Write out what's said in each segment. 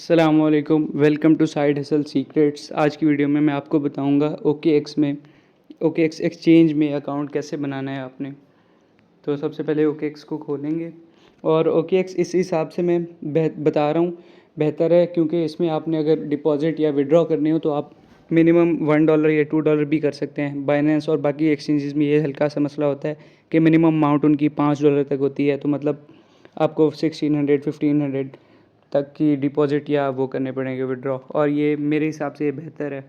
अस्सलामुअलैकुम, welcome to side hustle secrets. आज की वीडियो में मैं आपको बताऊंगा OKX एक्सचेंज में अकाउंट कैसे बनाना है आपने। तो सबसे पहले OKX को खोलेंगे और OKX इस हिसाब से मैं बता रहा हूँ बेहतर है, क्योंकि इसमें आपने अगर डिपॉजिट या विड्रॉ करनी हो तो आप मिनिमम $1 या $2 भी कर सकते हैं। बाइनेंस और बाकी एक्सचेंजेस में ये हल्का सा मसला होता है कि मिनिमम अमाउंट उनकी $5 तक होती है, तो मतलब आपको 1600 1500 तक की डिपॉजिट या वो करने पड़ेंगे विड्रॉ, और ये मेरे हिसाब से ये बेहतर है।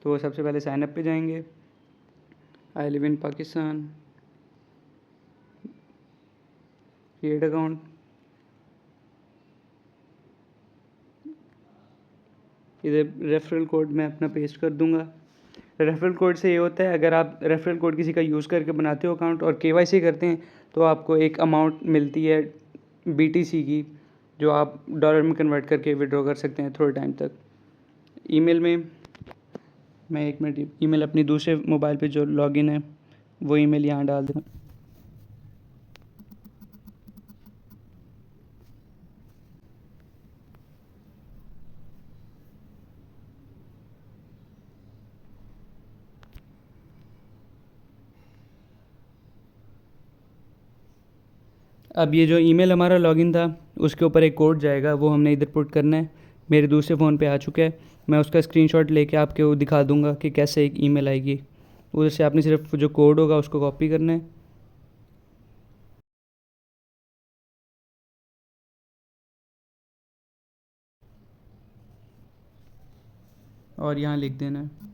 तो सबसे पहले साइन अप पे जाएंगे। I live in Pakistan, create account. इधर रेफरल कोड मैं अपना पेस्ट कर दूंगा। रेफरल कोड से ये होता है, अगर आप रेफरल कोड किसी का यूज़ करके बनाते हो अकाउंट और KYC करते हैं तो आपको एक अमाउंट मिलती है BTC की, जो आप डॉलर में कन्वर्ट करके विड्रॉ कर सकते हैं थोड़े टाइम तक। ईमेल में मैं 1 मिनट ईमेल अपनी दूसरे मोबाइल पे जो लॉगिन है वो ईमेल यहाँ डाल दें। अब ये जो ईमेल हमारा लॉगिन था उसके ऊपर एक कोड जाएगा, वो हमने इधर पुट करना है। मेरे दूसरे फ़ोन पे आ चुका है, मैं उसका स्क्रीनशॉट लेके आपको दिखा दूंगा कि कैसे एक ईमेल आएगी। उधर से आपने सिर्फ जो कोड होगा उसको कॉपी करना है और यहाँ लिख देना है।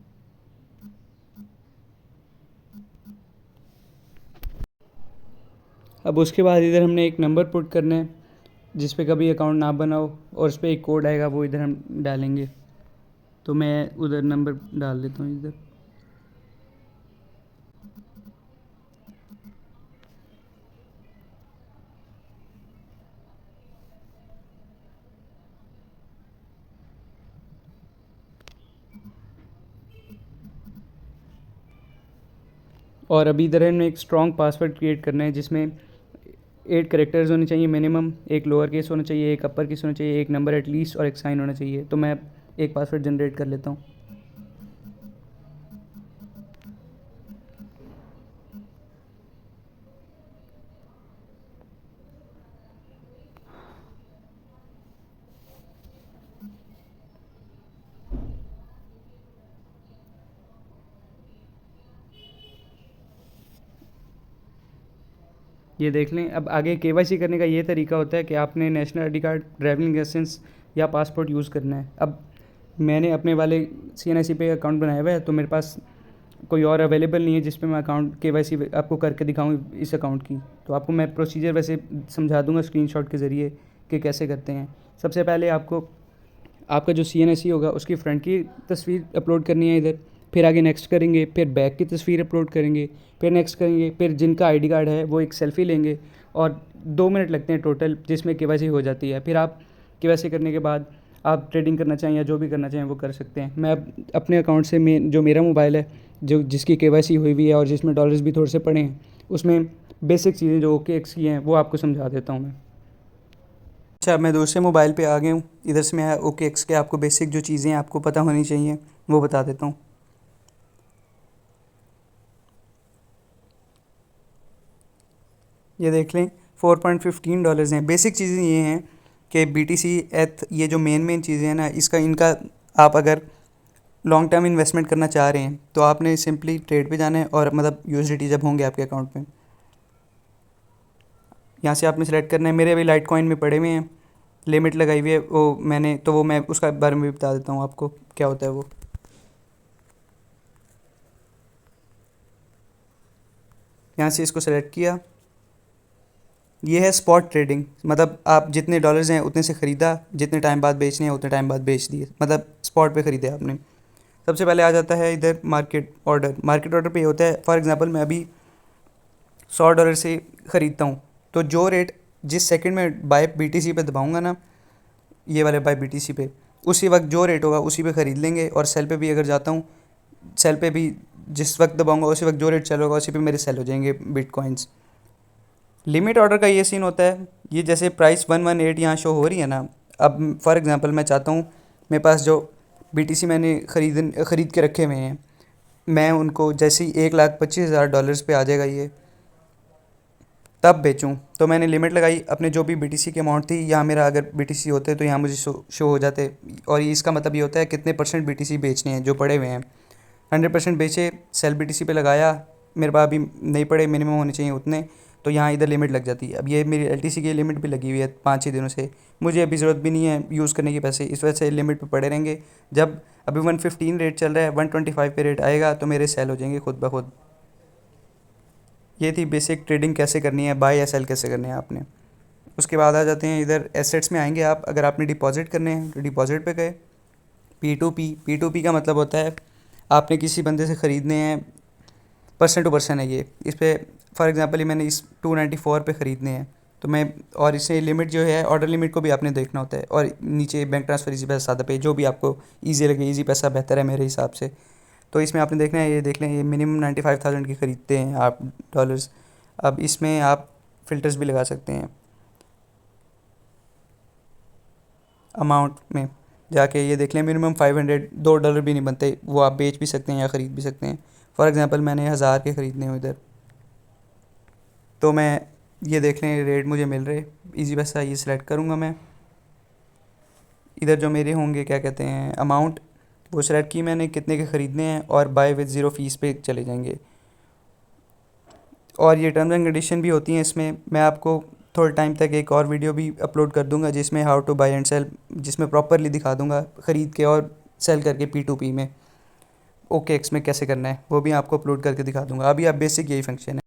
अब उसके बाद इधर हमने एक नंबर पुट करना है जिस पे कभी अकाउंट ना बना हो, और उस पर एक कोड आएगा वो इधर हम डालेंगे। तो मैं उधर नंबर डाल देता हूँ इधर। और अभी इधर हमने एक स्ट्रॉन्ग पासवर्ड क्रिएट करना है जिसमें 8 करेक्टर्स होने चाहिए मिनिमम, एक लोअर केस होना चाहिए, एक अपर केस होना चाहिए, एक नंबर एटलीस्ट और एक साइन होना चाहिए। तो मैं एक पासवर्ड जनरेट कर लेता हूँ। ये देख लें। अब आगे KYC करने का ये तरीका होता है कि आपने national ID card, driving licence या पासपोर्ट यूज़ करना है। अब मैंने अपने वाले CNIC पे अकाउंट बनाया हुआ है, तो मेरे पास कोई और अवेलेबल नहीं है जिस पे मैं अकाउंट KYC आपको करके दिखाऊं इस अकाउंट की। तो आपको मैं प्रोसीजर वैसे समझा दूंगा स्क्रीनशॉट के ज़रिए कि कैसे करते हैं। सबसे पहले आपको आपका जो CNIC होगा उसकी फ्रंट की तस्वीर अपलोड करनी है इधर, फिर आगे नेक्स्ट करेंगे, फिर बैक की तस्वीर अपलोड करेंगे, फिर नेक्स्ट करेंगे, फिर जिनका ID कार्ड है वो एक सेल्फ़ी लेंगे और 2 मिनट लगते हैं टोटल, जिसमें KYC हो जाती है। फिर आप KYC करने के बाद आप ट्रेडिंग करना चाहें या जो भी करना चाहें वो कर सकते हैं। मैं अब अपने अकाउंट से जो मेरा मोबाइल है, जो जिसकी KYC हुई हुई है और जिसमें डॉलर्स भी थोड़े से पड़े हैं, उसमें बेसिक चीज़ें जो OKX की हैं वो आपको समझा देता हूँ मैं। अच्छा, मैं दूसरे मोबाइल पे आ गया हूँ। इधर से मैं OKX के आपको बेसिक जो चीज़ें आपको पता होनी चाहिए वो बता देता हूँ। ये देख लें, $4.15 हैं। बेसिक चीज़ें ये हैं कि BTC ETH, ये जो मेन चीज़ें हैं ना, इनका आप अगर लॉन्ग टर्म इन्वेस्टमेंट करना चाह रहे हैं तो आपने सिंपली ट्रेड पे जाना है, और मतलब USDT जब होंगे आपके अकाउंट में, यहाँ से आपने सेलेक्ट करना है। मेरे अभी लाइट कॉइन में पड़े हुए हैं, लिमिट लगाई हुई है वो मैं उसका बारे में भी बता देता हूँ आपको क्या होता है वो। यहाँ से इसको सेलेक्ट किया। ये है स्पॉट ट्रेडिंग, मतलब आप जितने डॉलर्स हैं उतने से ख़रीदा, जितने टाइम बाद बेचने हैं उतने टाइम बाद बेच दिए, मतलब स्पॉट पे ख़रीदे आपने। सबसे पहले आ जाता है इधर मार्केट ऑर्डर। मार्केट ऑर्डर पे ये होता है, फॉर एग्जांपल मैं अभी $100 से ख़रीदता हूँ, तो जो रेट जिस सेकंड में बाय BTC पे दबाऊंगा ना, ये वाले बाय BTC पे, उसी वक्त जो रेट होगा उसी पे ख़रीद लेंगे। और सेल पे भी अगर जाता हूँ, सेल पे भी जिस वक्त दबाऊंगा उसी वक्त जो रेट चल होगा उसी पे मेरे सेल हो जाएंगे बिटकॉइंस। लिमिट ऑर्डर का ये सीन होता है, ये जैसे प्राइस 118 यहाँ शो हो रही है ना, अब फॉर एग्ज़ाम्पल मैं चाहता हूँ मेरे पास जो BTC मैंने ख़रीद के रखे हुए हैं, मैं उनको जैसे ही $1,25,000 पे आ जाएगा ये, तब बेचूं। तो मैंने लिमिट लगाई अपने जो भी BTC की अमाउंट थी, यहाँ मेरा अगर BTC होते तो यहाँ मुझे शो हो जाते। और इसका मतलब ये होता है कितने % BTC बेचने हैं जो पड़े हुए हैं। 100% बेचे, सेल BTC पे लगाया, मेरे पास अभी नहीं पड़े, मिनिमम होने चाहिए उतने, तो यहाँ इधर लिमिट लग जाती है। अब ये मेरी LTC की लिमिट भी लगी हुई है 5-6 दिनों से, मुझे अभी ज़रूरत भी नहीं है यूज़ करने की पैसे, इस वजह से लिमिट पे पड़े रहेंगे। जब अभी 115 रेट चल रहा है, 125 पे रेट आएगा तो मेरे सेल हो जाएंगे खुद ब खुद। ये थी बेसिक ट्रेडिंग कैसे करनी है, बाय या सेल कैसे करने हैं आपने। उसके बाद आ जाते हैं इधर एसेट्स में आएंगे आप। अगर आपने डिपॉजिट करने हैं तो डिपॉजिट पे गए। P2P का मतलब होता है आपने किसी बंदे से ख़रीदने हैं, पर्सन टू पर्सन है ये। इस पर फॉर एग्ज़ाम्पल मैंने इस 294 पे ख़रीदने हैं तो मैं, और इसे लिमिट जो है ऑर्डर लिमिट को भी आपने देखना होता है, और नीचे बैंक ट्रांसफ़र, इजी पैसा, सादा पे, जो भी आपको ईजी लगे, इजी पैसा बेहतर है मेरे हिसाब से। तो इसमें आपने देखना है, ये देख लें, ये मिनिमम 95,000 की ख़रीदते हैं आप डॉलर्स। अब इसमें आप फ़िल्टर्स भी लगा सकते हैं अमाउंट में जाके, ये देख लें मिनिमम 500, $2 भी नहीं बनते, वो आप बेच भी सकते हैं या ख़रीद भी सकते हैं। फॉर एग्ज़ाम्पल मैंने 1000 के ख़रीदने हो इधर, तो मैं ये देख लें रेट मुझे मिल रहे, इजी पैसा ये सिलेक्ट करूँगा मैं। इधर जो मेरे होंगे क्या कहते हैं अमाउंट, वो सेलेक्ट की मैंने कितने के ख़रीदने हैं, और बाय विद ज़ीरो फीस पे चले जाएंगे। और ये टर्म्स एंड कंडीशन भी होती हैं इसमें। मैं आपको थोड़े टाइम तक एक और वीडियो भी अपलोड कर दूंगा जिसमें how to buy and sell, जिसमें प्रॉपरली दिखा दूंगा ख़रीद के और सेल करके P2P में OKX में कैसे करना है, वो भी आपको अपलोड करके दिखा दूंगा। अभी आप बेसिक यही फंक्शन है।